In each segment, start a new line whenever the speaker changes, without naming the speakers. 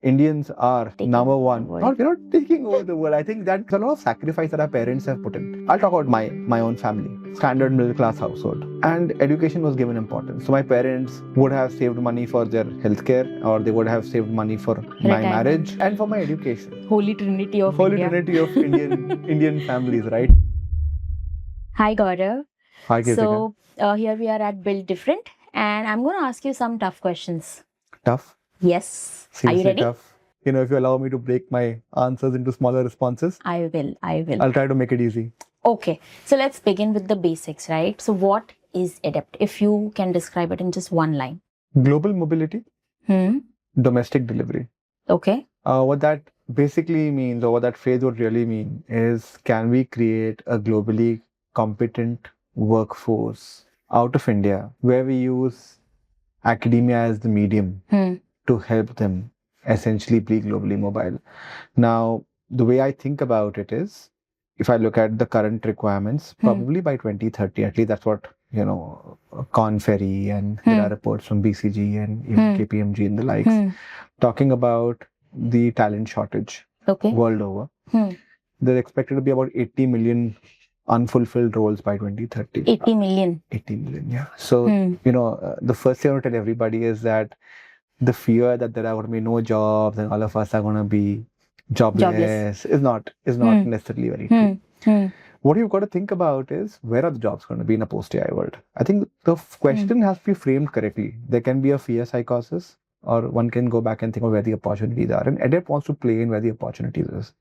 Indians are number one.
We're
not taking over the world. I think that's a lot of sacrifice that our parents have put in. I'll talk about my own family. Standard middle class household. And education was given importance. So my parents would have saved money for their healthcare, or they would have saved money for my marriage and for my education.
Holy Trinity of India.
Trinity of Indian families, right?
Hi Gaurav.
Hi, Kirtika.
So here we are at Build Different, and I'm going to ask you some tough questions.
Tough?
Yes.
Seriously,
are you ready?
Tough. If you allow me to break my answers into smaller responses,
I will.
I'll try to make it easy.
Okay. So let's begin with the basics, right? So what is edept? If you can describe it in just one line.
Global mobility, domestic delivery.
Okay.
What that basically means, or what that phrase would really mean, is can we create a globally competent workforce out of India where we use academia as the medium to help them essentially be globally mobile. Now, the way I think about it is, if I look at the current requirements, probably by 2030, at least that's what, Corn Ferry and there are reports from BCG and even KPMG and the likes, talking about the talent shortage world over. There's expected to be about 80 million unfulfilled roles by 2030.
80 million.
80 million, yeah. So, the first thing I want to tell everybody is that the fear that there are going to be no jobs and all of us are going to be jobless is not necessarily very true. What you've got to think about is, where are the jobs going to be in a post-AI world? I think the question has to be framed correctly. There can be a fear psychosis, or one can go back and think of where the opportunities are. And edept wants to play in where the opportunities is.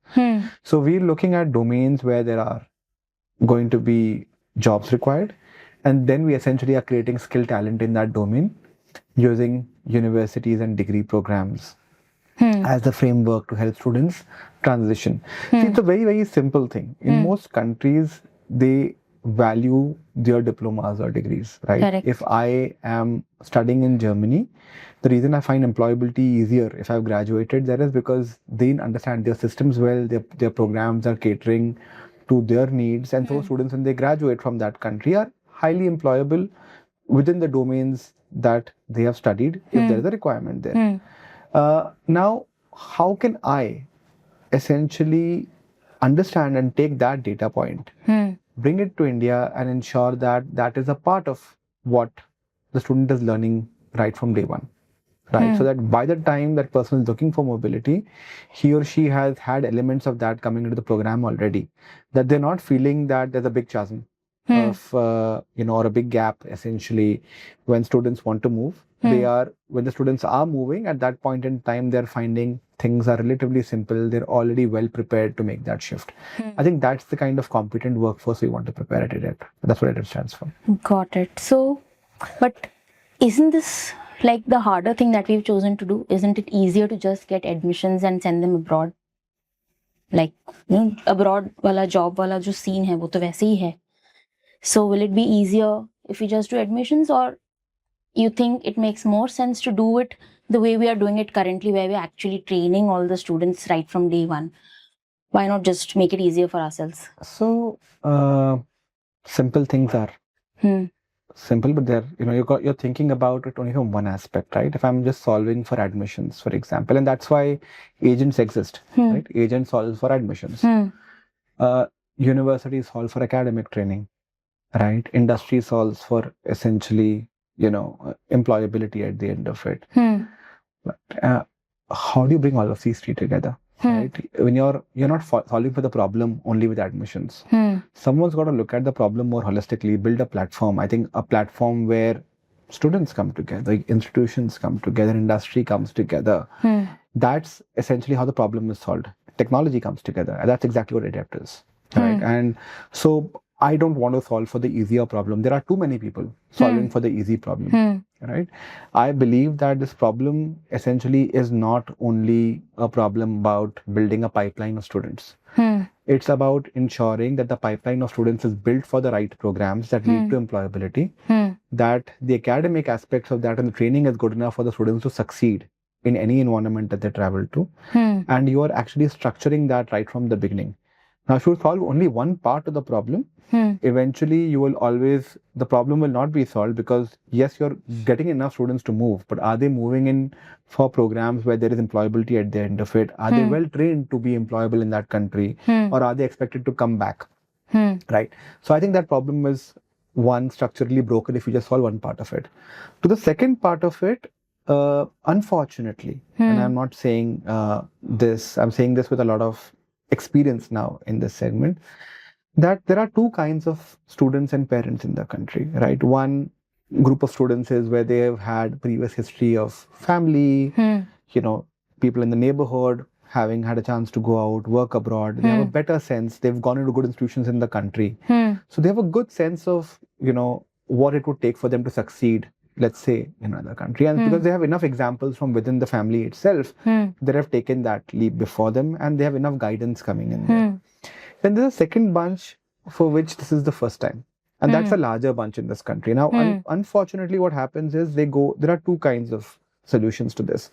So we're looking at domains where there are going to be jobs required, and then we essentially are creating skill talent in that domain using universities and degree programs as the framework to help students transition. See, it's a very, very simple thing. In most countries, they value their diplomas or degrees, right?
Correct.
If I am studying in Germany, the reason I find employability easier if I've graduated there is because they understand their systems well, their programs are catering to their needs, and so students, when they graduate from that country, are highly employable within the domains that they have studied if there is a requirement there. Now, how can I essentially understand and take that data point, bring it to India, and ensure that that is a part of what the student is learning right from day one, right? So that by the time that person is looking for mobility, he or she has had elements of that coming into the program already, that they're not feeling that there's a big chasm of, or a big gap essentially when students want to move. When the students are moving, at that point in time, they're finding things are relatively simple. They're already well prepared to make that shift. I think that's the kind of competent workforce we want to prepare at edept. That's what edept stands for.
Got it. So, but isn't this like the harder thing that we've chosen to do? Isn't it easier to just get admissions and send them abroad? Like, abroad wala job wala jo scene hai, wo to वैसे ही है. So will it be easier if we just do admissions, or you think it makes more sense to do it the way we are doing it currently, where we're actually training all the students right from day one? Why not just make it easier for ourselves?
So, simple things are simple, but they're, you're thinking about it only from one aspect, right? If I'm just solving for admissions, for example, and that's why agents exist, right? Agents solve for admissions. Universities solve for academic training, right? Industry solves for essentially, employability at the end of it. But how do you bring all of these three together? Right? When you're not solving for the problem only with admissions. Someone's got to look at the problem more holistically, build a platform. I think a platform where students come together, institutions come together, industry comes together. That's essentially how the problem is solved. Technology comes together, and that's exactly what edept is, right? And so I don't want to solve for the easier problem. There are too many people solving for the easy problem, right? I believe that this problem essentially is not only a problem about building a pipeline of students. It's about ensuring that the pipeline of students is built for the right programs that lead to employability, that the academic aspects of that and the training is good enough for the students to succeed in any environment that they travel to. And you are actually structuring that right from the beginning. Now, if you solve only one part of the problem, eventually you will always, the problem will not be solved, because yes, you're getting enough students to move, but are they moving in for programs where there is employability at the end of it? Are they well trained to be employable in that country, or are they expected to come back? Right. So I think that problem is one, structurally broken if you just solve one part of it. To the second part of it, unfortunately, and I'm not saying this, I'm saying this with a lot of experience now in this segment, that there are two kinds of students and parents in the country, right? One group of students is where they have had previous history of family, people in the neighborhood having had a chance to go out, work abroad. They have a better sense. They've gone into good institutions in the country. So they have a good sense of, what it would take for them to succeed, let's say, in another country. And because they have enough examples from within the family itself, they have taken that leap before them, and they have enough guidance coming in there. Then there's a second bunch for which this is the first time. And that's a larger bunch in this country. Now, unfortunately, what happens is there are two kinds of solutions to this.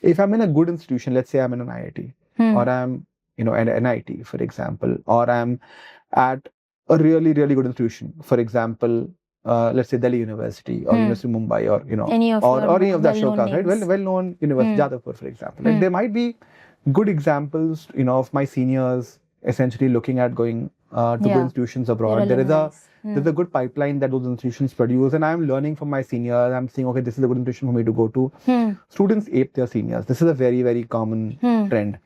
If I'm in a good institution, let's say I'm in an IIT, or I'm, at an NIT, for example, or I'm at a really, really good institution, for example, let's say Delhi University or University of Mumbai, or,
any of
the Ashokas, right? Well-known university, Jadavpur, for example. Like, there might be good examples, of my seniors essentially looking at going to good institutions abroad. There's a good pipeline that those institutions produce, and I'm learning from my seniors. I'm saying, okay, this is a good institution for me to go to. Students ape their seniors. This is a very, very common trend,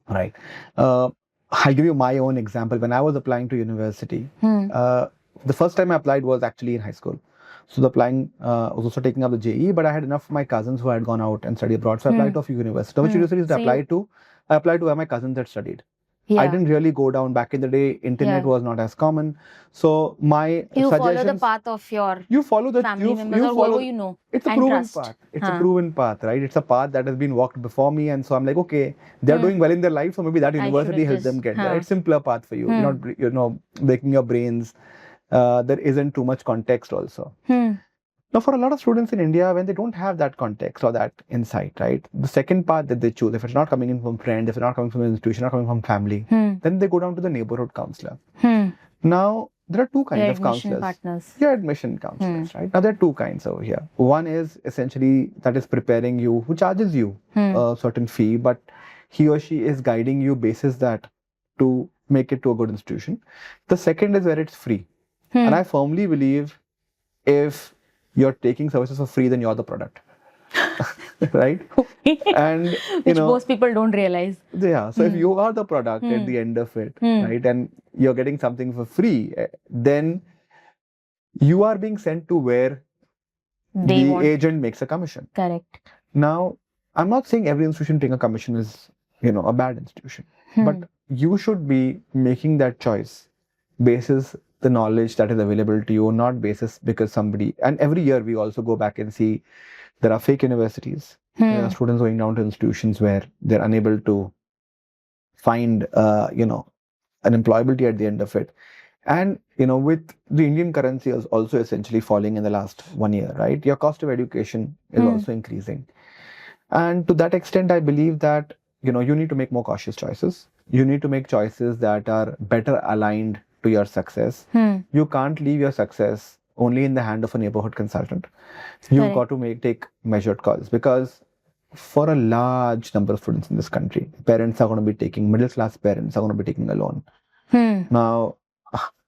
right? I'll give you my own example. When I was applying to university, the first time I applied was actually in high school. So the applying, I was also taking up the JE, but I had enough of my cousins who had gone out and studied abroad. So I applied to a few universities. Which universities did I apply to? I applied to where my cousins had studied. I didn't really go down. Back in the day, internet was not as common. So my
you
suggestions,
follow the path of your family members, or whoever you know.
It's a proven path. It's a proven path, right? It's a path that has been walked before me, and so I'm like, okay, they're doing well in their life, so maybe that university helped them get there. It's a simpler path for you. You're not, breaking your brains. There isn't too much context also. Now, for a lot of students in India, when they don't have that context or that insight, right, the second path that they choose, if it's not coming in from friends, if it's not coming from an institution, not coming from family, then they go down to the neighborhood counselor. Now, there are two kinds of counselors.
Partners.
Yeah, admission counselors, right? Now, there are two kinds over here. One is essentially that is preparing you, who charges you a certain fee, but he or she is guiding you basis that to make it to a good institution. The second is where it's free. And I firmly believe if you're taking services for free, then you're the product. Right? And
which most people don't realize.
Yeah. So if you are the product at the end of it, right, and you're getting something for free, then you are being sent to where the agent makes a commission.
Correct.
Now, I'm not saying every institution taking a commission is, a bad institution, but you should be making that choice basis the knowledge that is available to you, not basis because somebody. And every year we also go back and see there are fake universities. There are students going down to institutions where they're unable to find, an employability at the end of it. And, with the Indian currency is also essentially falling in the last 1 year, right? Your cost of education is also increasing. And to that extent, I believe that, you need to make more cautious choices. You need to make choices that are better aligned to your success. You can't leave your success only in the hand of a neighborhood consultant. You've got to take measured calls, because for a large number of students in this country, parents are going to be taking, middle class parents are going to be taking a loan. Now,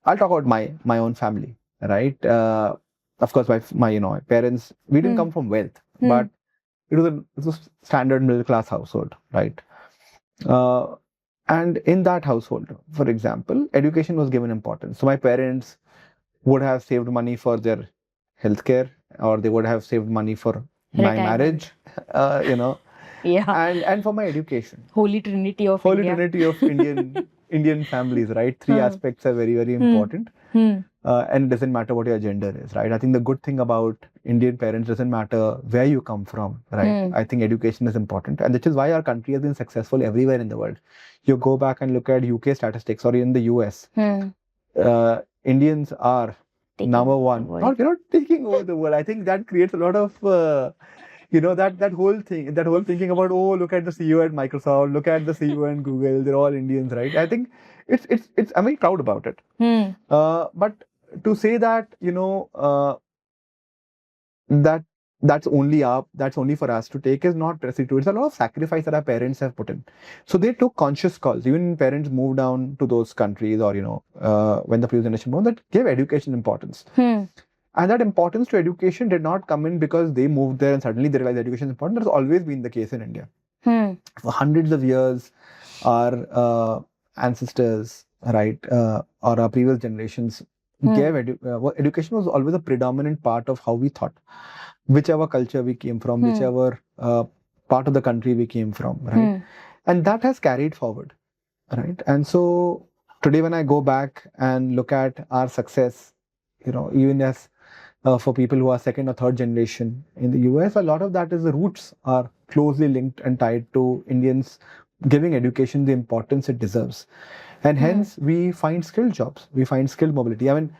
I'll talk about my own family, right? Of course, my parents, we didn't come from wealth, but it was a standard middle class household, right? And in that household, for example, education was given importance. So my parents would have saved money for their healthcare, or they would have saved money for my marriage,
Yeah.
and for my education.
Holy Trinity of
Trinity of Indian families, right? Three aspects are very, very important. And it doesn't matter what your gender is, right? I think the good thing about Indian parents, doesn't matter where you come from, right? I think education is important. And which is why our country has been successful everywhere in the world. You go back and look at UK statistics, or in the US, Indians are number one. Not taking over the world. I think that creates a lot of, that whole thing, that whole thinking about, oh, look at the CEO at Microsoft, look at the CEO at Google, they're all Indians, right? I think it's I'm very proud about it. But to say that, that that's only for us to take is not necessary true. It's a lot of sacrifice that our parents have put in. So they took conscious calls. Even parents moved down to those countries, or when the previous generation moved, that gave education importance. And that importance to education did not come in because they moved there and suddenly they realized education is important. That's always been the case in India. For hundreds of years, our ancestors, right, or our previous generations gave education was always a predominant part of how we thought, whichever culture we came from, whichever part of the country we came from, right? And that has carried forward, right? And so today, when I go back and look at our success, even as for people who are second or third generation in the US, a lot of that is the roots are closely linked and tied to Indians giving education the importance it deserves. And hence, we find skilled jobs, we find skilled mobility. I mean,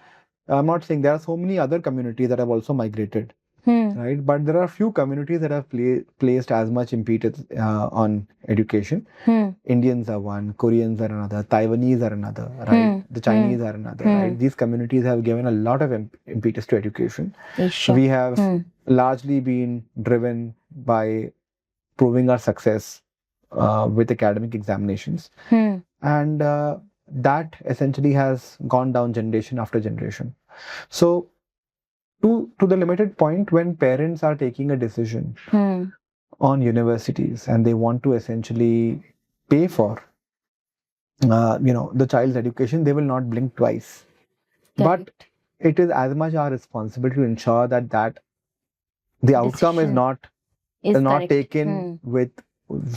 I'm not saying there are so many other communities that have also migrated, right? But there are few communities that have placed as much impetus on education. Indians are one, Koreans are another, Taiwanese are another, right? The Chinese are another, right? These communities have given a lot of impetus to education. We have largely been driven by proving our success with academic examinations. And that essentially has gone down generation after generation. So to the limited point, when parents are taking a decision on universities and they want to essentially pay for the child's education, they will not blink twice. But it is as much our responsibility to ensure that the outcome is not taken with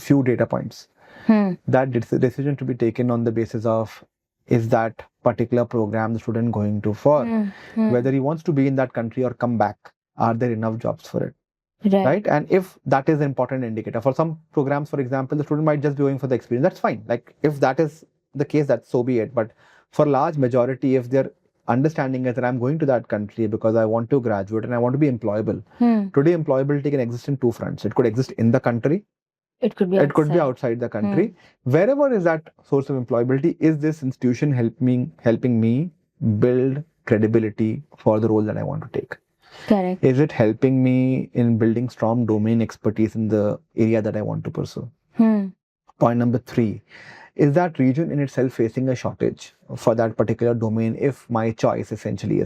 few data points. That decision to be taken on the basis of, is that particular program the student going to for, whether he wants to be in that country or come back, are there enough jobs for it, right? And if that is an important indicator for some programs, for example, the student might just be going for the experience, that's fine. Like, if that is the case, that's so be it. But for large majority, if they're understanding is that I'm going to that country because I want to graduate and I want to be employable. Today, employability can exist in two fronts. It could exist in the country. It could be outside the country. Wherever is that source of employability, is this institution helping me build credibility for the role that I want to take?
Correct.
Is it helping me in building strong domain expertise in the area that I want to pursue? Point number 3, is that region in itself facing a shortage for that particular domain if my choice essentially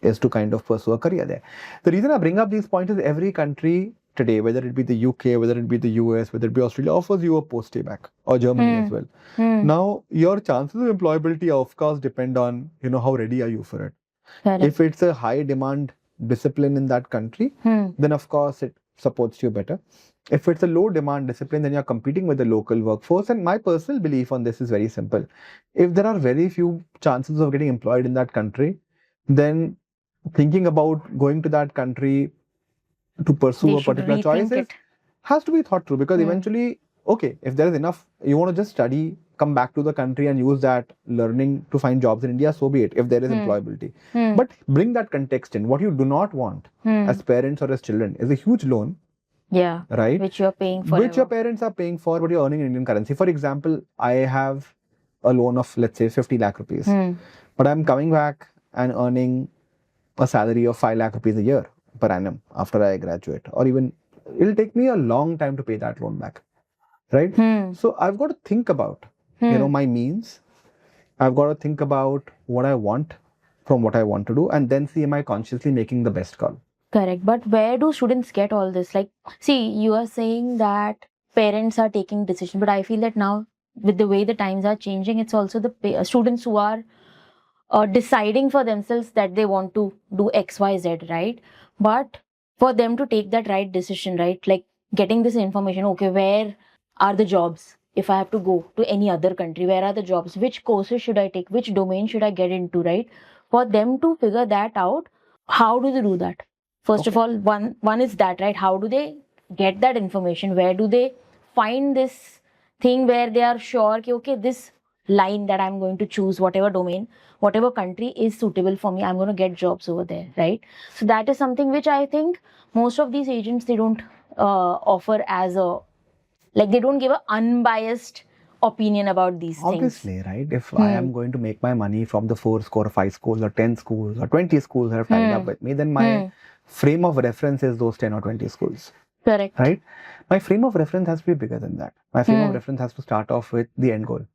is to kind of pursue a career there? The reason I bring up these points is every country today, whether it be the UK, whether it be the US, whether it be Australia, offers you a post-stay back, or Germany as well. Now, your chances of employability, of course, depend on, how ready are you for it.
Correct.
If it's a high demand discipline in that country, then of course it supports you better. If it's a low demand discipline, then you're competing with the local workforce. And my personal belief on this is very simple. If there are very few chances of getting employed in that country, then thinking about going to that country to pursue a particular choice has to be thought through, because eventually, okay, if there is enough, you want to just study, come back to the country and use that learning to find jobs in India, so be it, if there is employability. But bring that context in. What you do not want as parents or as children is a huge loan.
Yeah.
Right?
Which you're paying for.
Which your parents are paying for, but you're earning in Indian currency. For example, I have a loan of, let's say, 50 lakh rupees. But I'm coming back and earning a salary of 5 lakh rupees a year per annum after I graduate. Or even, it'll take me a long time to pay that loan back. Right? So I've got to think about, my means. I've got to think about what I want from what I want to do, and then see, am I consciously making the best call?
Correct. But where do students get all this? Like, see, you are saying that parents are taking decisions, but I feel that now, with the way the times are changing, it's also the students who are deciding for themselves that they want to do X, Y, Z, right? But for them to take that right decision, right? Like getting this information, okay, where are the jobs? If I have to go to any other country, where are the jobs? Which courses should I take? Which domain should I get into, right? For them to figure that out, how do they do that? First of all, one is that, right? How do they get that information? Where do they find this thing where they are sure that, okay, this line that I'm going to choose, whatever domain, whatever country is suitable for me, I'm going to get jobs over there, right? So that is something which I think most of these agents, they don't offer as a, like, they don't give an unbiased opinion about these
Obviously,
things.
right? If I am going to make my money from the 4 score, 5 schools, or 10 schools, or 20 schools that have tied up with me, then my frame of reference is those 10 or 20 schools.
Correct.
Right? My frame of reference has to be bigger than that. My frame of reference has to start off with the end goal.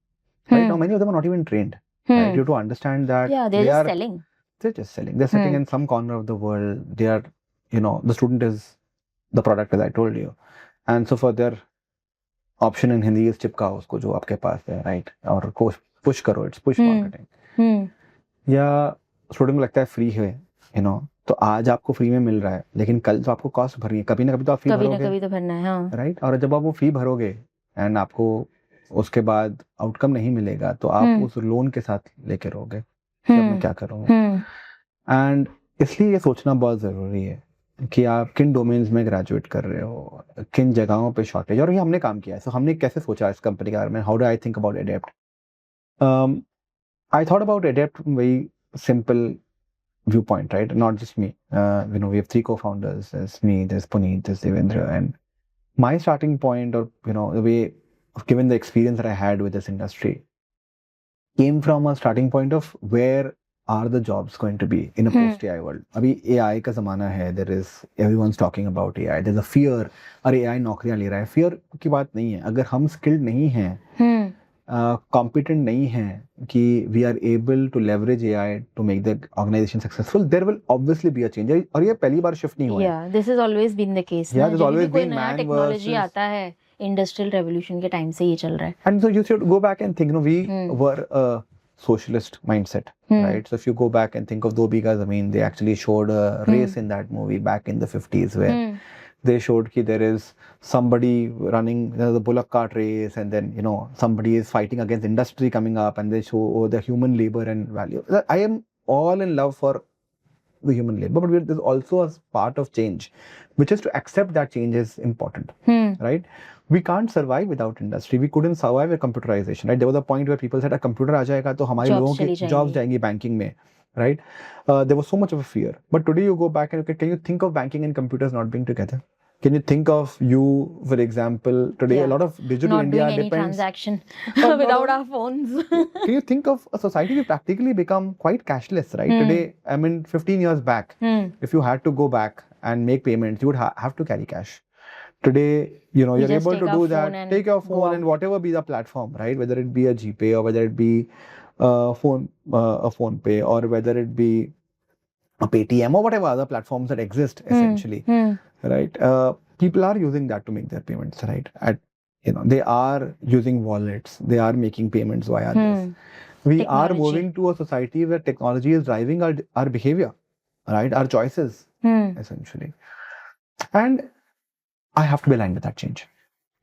Right now, many of them are not even trained. Right? You have to understand that
they're just selling.
They're just selling. They're sitting in some corner of the world. They are, the student is the product, as I told you. And so for their option in Hindi is चिपकाओ उसको जो आपके पास है, right? और push करो, it's push marketing. या student को लगता है फ्री है, तो आज आपको फ्री में मिल रहा है, लेकिन कल तो आपको कॉस्ट भरनी है, कभी ना कभी तो आप फी भरोगे,
कभी तो भरना है, हाँ.
राइट? और जब आप वो फी भरोगे एंड आपको उसके बाद आउटकम नहीं मिलेगा, तो आप उस लोन के साथ लेके रहोगे कि अब मैं क्या करूँगा. एंड इसलिए ये सोचना बहुत जरूरी है कि आप किन डोमेन्स में ग्रेजुएट कर रहे हो, किन जगहों पे शॉर्टेज. और ये हमने काम किया है. सो हमने कैसे सोचा इस कंपनी के बारे में, how do I think about adept. I thought about Adept from a very simple viewpoint, right? Not just me. We have 3 co-founders. There's me, there's Puneet, there's Devendra. And my starting point, or, the way, given the experience that I had with this industry, came from a starting point of where are the jobs going to be in a post-AI world. Abhi AI ka zamana hai. There is, everyone's talking about AI. There's a fear, अरे AI नौकरियां ले रहा है. Fear की बात नहीं है. अगर हम skilled नहीं हैं, competent नहीं हैं कि we are able to leverage AI to make the organization successful, there will obviously be a change. और ये पहली बार shift नहीं हुआ है.
Yeah, this has always been the case.
Yeah, there's always been
नया technology आता है, industrial revolution के time से ये चल रहा है.
And so you should go back and think, we were a socialist mindset, right? So if you go back and think of Do Biga Zameen, they actually showed a race in that movie back in the 50s where they showed that there is somebody running the bullock cart race, and then somebody is fighting against industry coming up, and they show the human labor and value. I am all in love for the human labor, but there's also a part of change, which is to accept that change is important, right? We can't survive without industry. We couldn't survive with computerization, right? There was a point where people said, "A computer आ जाएगा तो हमारे लोगों की jobs जाएंगी banking में." Right? There was so much of a fear. But today you go back and look at, can you think of banking and computers not being together? Can you think of you, for example, today a lot of digital
not
India
doing any
depends...
transaction without our phones.
Can you think of a society we practically become quite cashless, right? Today, 15 years back, if you had to go back and make payments, you would have to carry cash. Today, you're able to do that. Take your phone and whatever be the platform, right? Whether it be a GPay or whether it be a phone pay, or whether it be a Paytm or whatever other platforms that exist, essentially, right? People are using that to make their payments, right? They are using wallets. They are making payments via this. We are moving to a society where technology is driving our behavior, right? Our choices, essentially. And I have to be aligned with that change,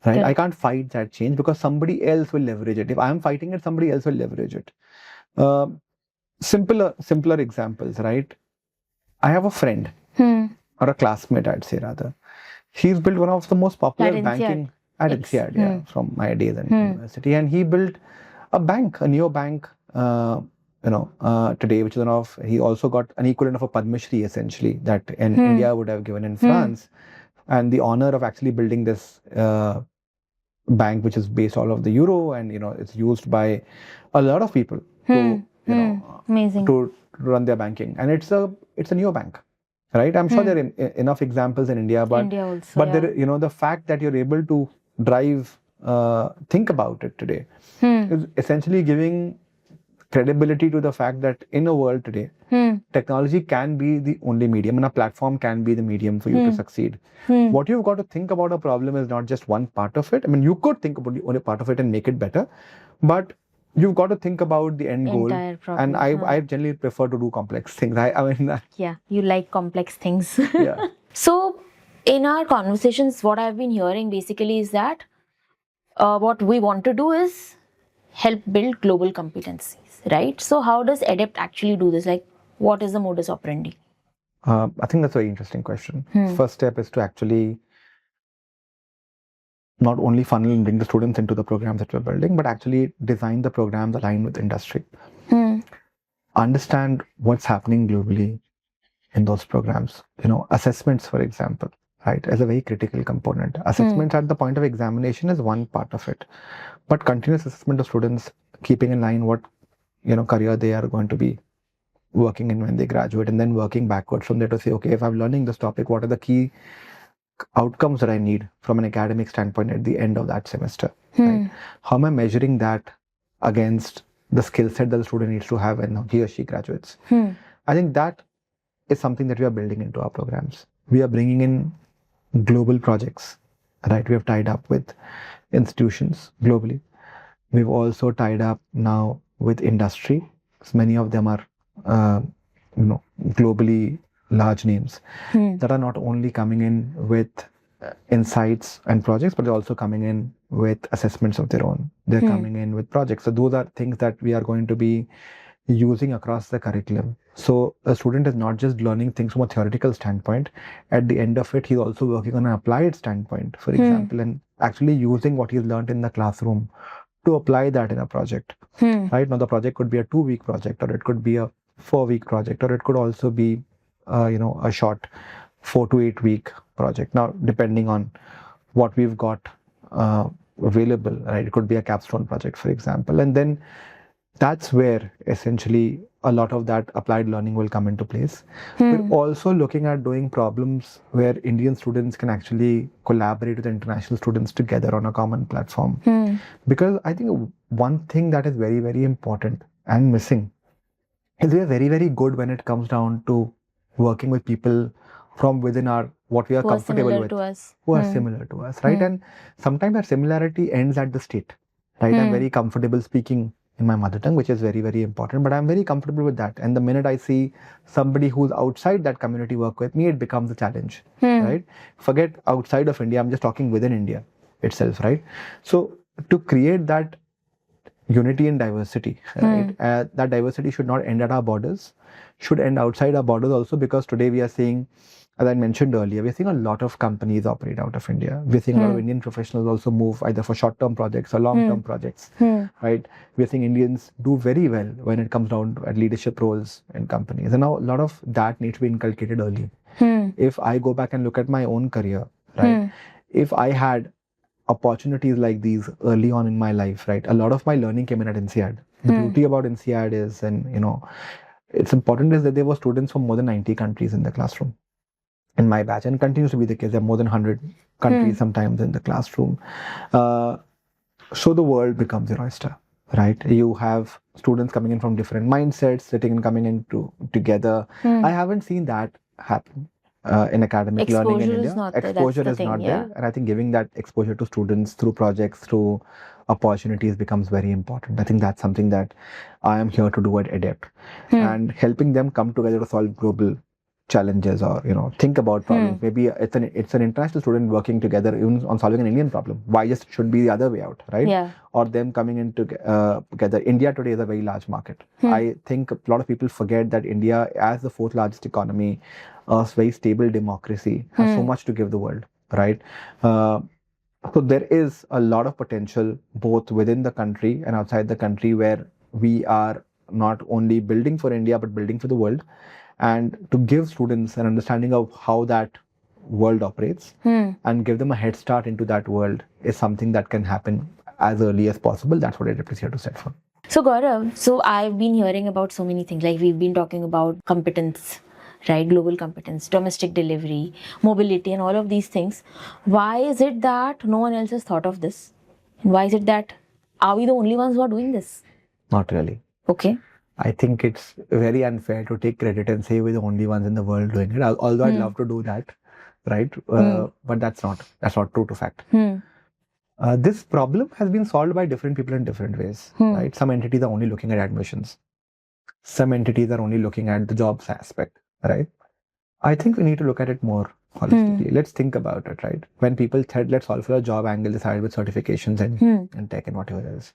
right? Correct. I can't fight that change because somebody else will leverage it. If I am fighting it, somebody else will leverage it. Simpler examples, right? I have a friend or a classmate, I'd say rather. He's built one of the most popular banking at INSEAD, from my days in university, and he built a bank, a neobank, today, which is one of. He also got an equivalent of a Padma Shri, essentially, that in India would have given in France. And the honor of actually building this bank, which is based all of the euro, and it's used by a lot of people to
amazing
to run their banking, and it's a neobank, right? I'm sure there are enough examples in India, but there, the fact that you're able to drive, think about it today, is essentially giving credibility to the fact that in a world today, technology can be the only medium, and a platform can be the medium for you to succeed. What you've got to think about a problem is not just one part of it. I mean, you could think about the only part of it and make it better, but you've got to think about the end goal. And I generally prefer to do complex things.
Yeah, you like complex things.
Yeah.
So in our conversations, what I've been hearing basically is that what we want to do is help build global competencies, right? So how does Edept actually do this? Like, what is the modus operandi?
I think that's a very interesting question. First step is to actually not only funnel and bring the students into the programs that we're building, but actually design the programs aligned with industry. Understand what's happening globally in those programs. Assessments, for example, right, as a very critical component. Assessments at the point of examination is one part of it, but continuous assessment of students, keeping in line what career they are going to be working in when they graduate, and then working backwards from there to say, okay, if I'm learning this topic, what are the key outcomes that I need from an academic standpoint at the end of that semester? Right? How am I measuring that against the skill set that the student needs to have when he or she graduates? I think that is something that we are building into our programs. We are bringing in global projects, right? We have tied up with institutions globally. We've also tied up now with industry. So many of them are, globally large names that are not only coming in with insights and projects, but they're also coming in with assessments of their own. They're coming in with projects. So those are things that we are going to be using across the curriculum. So a student is not just learning things from a theoretical standpoint. At the end of it, he's also working on an applied standpoint, for example, and actually using what he's learned in the classroom to apply that in a project. Right now, the project could be a 2-week project, or it could be a 4-week project, or it could also be, a short 4 to 8 week project. Now, depending on what we've got available, right? It could be a capstone project, for example, and then that's where essentially a lot of that applied learning will come into place. We're also looking at doing problems where Indian students can actually collaborate with international students together on a common platform. Because I think one thing that is very, very important and missing is we are very, very good when it comes down to working with people from within what we are comfortable with, who are similar to us, right? And sometimes that similarity ends at the state, right? I'm very comfortable speaking in my mother tongue, which is very, very important, but I'm very comfortable with that. And the minute I see somebody who's outside that community work with me, it becomes a challenge, right? Forget outside of India, I'm just talking within India itself, right? So to create that unity and diversity, right? That diversity should not end at our borders, should end outside our borders also, because today we are seeing, as I mentioned earlier, we're seeing a lot of companies operate out of India. We're seeing a lot of Indian professionals also move either for short-term projects or long-term projects, right? We're seeing Indians do very well when it comes down to leadership roles in companies. And now a lot of that needs to be inculcated early. If I go back and look at my own career, right? If I had opportunities like these early on in my life, right? A lot of my learning came in at INSEAD. The beauty about INSEAD is, and it's important, is that there were students from more than 90 countries in the classroom in my batch, and continues to be the case. There are more than 100 countries sometimes in the classroom. So the world becomes your oyster, right? You have students coming in from different mindsets, sitting and coming in together. I haven't seen that happen in academic learning in India. Exposure is not there. And I think giving that exposure to students through projects, through opportunities becomes very important. I think that's something that I am here to do at edept, and helping them come together to solve global challenges, or think about problems. Maybe it's an international student working together even on solving an Indian problem. Why just should be the other way out, right? Or them coming in together. India today is a very large market. I think a lot of people forget that India, as the 4th largest economy, a very stable democracy, has so much to give the world, right? So there is a lot of potential both within the country and outside the country, where we are not only building for India but building for the world. And to give students an understanding of how that world operates and give them a head start into that world is something that can happen as early as possible. That's what edept is here to set for.
So Gaurav, so I've been hearing about so many things. Like we've been talking about competence, right? Global competence, domestic delivery, mobility, and all of these things. Why is it that no one else has thought of this? And why is it that, are we the only ones who are doing this?
Not really.
Okay.
I think it's very unfair to take credit and say we're the only ones in the world doing it. Although I'd love to do that, right? But that's not true to fact. This problem has been solved by different people in different ways, right? Some entities are only looking at admissions. Some entities are only looking at the jobs aspect, right? I think we need to look at it more holistically. Let's think about it, right? When people said, let's solve for a job angle, they started with certifications and tech and whatever else.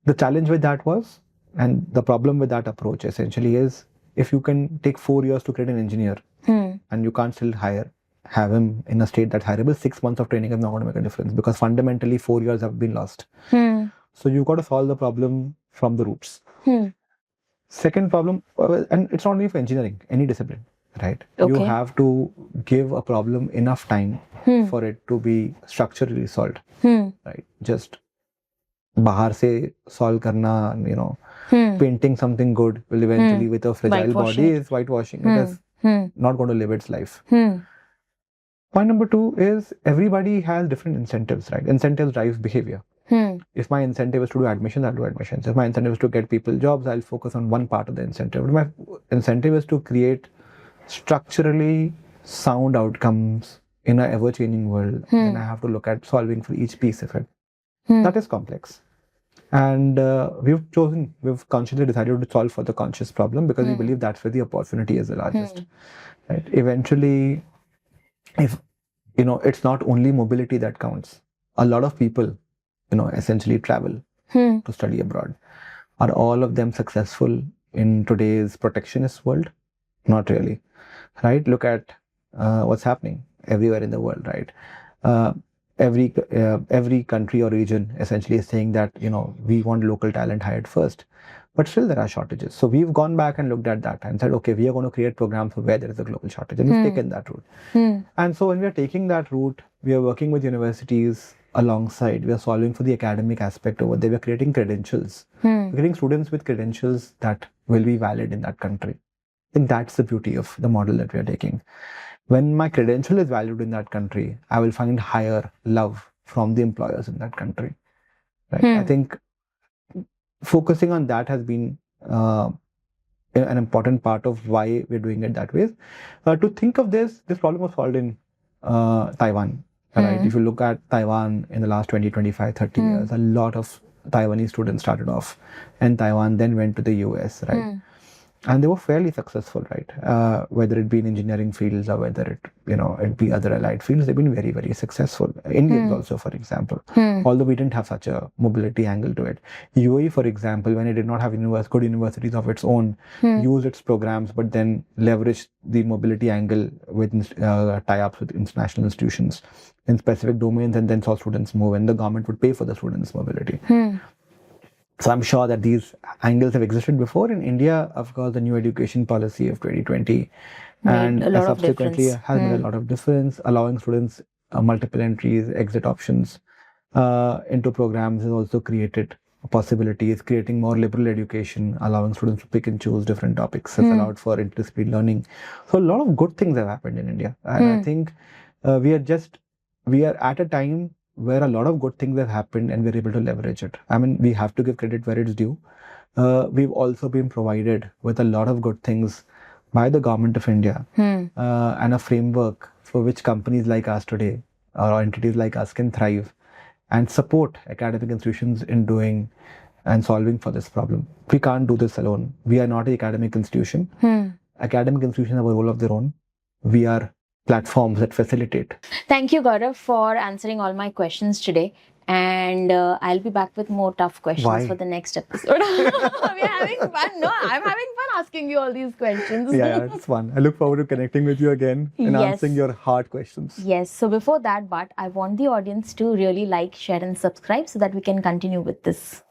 The challenge with that was, and the problem with that approach essentially is, if you can take 4 years to create an engineer and you can't still have him in a state that's hireable, 6 months of training is not going to make a difference, because fundamentally 4 years have been lost. So you've got to solve the problem from the roots. Second problem, and it's not only for engineering, any discipline, right? You
Okay.
have to give a problem enough time for it to be structurally solved, right? Just bahar se solve karna, painting something good will eventually with a fragile body is whitewashing. It is not going to live its life. Point number 2 is everybody has different incentives, right? Incentives drive behavior. If my incentive is to do admissions, I'll do admissions. If my incentive is to get people jobs, I'll focus on one part of the incentive. If my incentive is to create structurally sound outcomes in an ever-changing world, then I have to look at solving for each piece of it. That is complex. And we've consciously decided to solve for the conscious problem because we believe that's where the opportunity is the largest. Right? Eventually, if it's not only mobility that counts. A lot of people, essentially travel to study abroad. Are all of them successful in today's protectionist world? Not really, right? Look at what's happening everywhere in the world, right? Every country or region essentially is saying that we want local talent hired first, but still there are shortages. So we've gone back and looked at that and said, okay, we are going to create programs for where there is a global shortage, and we've taken that route. And so when we are taking that route, we are working with universities alongside. We are solving for the academic aspect over there. We are creating credentials. We're creating students with credentials that will be valid in that country. I think that's the beauty of the model that we are taking. When my credential is valued in that country, I will find higher love from the employers in that country. Right? I think focusing on that has been an important part of why we're doing it that way. To think of this problem was solved in Taiwan. Right? If you look at Taiwan in the last 20, 25, 30 years, a lot of Taiwanese students started off in Taiwan, then went to the US, right? And they were fairly successful, right? Whether it be in engineering fields or whether it be other allied fields, they've been very, very successful. Indians also, for example, although we didn't have such a mobility angle to it. UAE, for example, when it did not have good universities of its own, used its programs, but then leveraged the mobility angle with tie-ups with international institutions in specific domains, and then saw students move, and the government would pay for the students' mobility. So I'm sure that these angles have existed before. In India, of course, the new education policy of 2020 and subsequently has made a lot of difference, allowing students multiple entries, exit options into programs has also created possibilities, creating more liberal education, allowing students to pick and choose different topics, has allowed for interdisciplinary learning. So a lot of good things have happened in India. And I think we are at a time where a lot of good things have happened and we're able to leverage it. I mean, we have to give credit where it's due. We've also been provided with a lot of good things by the government of India and a framework for which companies like us today or entities like us can thrive and support academic institutions in doing and solving for this problem. We can't do this alone. We are not an academic institution. Academic institutions have a role of their own. We are platforms that facilitate.
Thank you, Gaurav, for answering all my questions today. And I'll be back with more tough questions for the next episode. We're having fun. No, I'm having fun asking you all these questions.
Yeah, it's fun. I look forward to connecting with you again and answering your hard questions.
Yes. So before that, but I want the audience to really like, share and subscribe so that we can continue with this.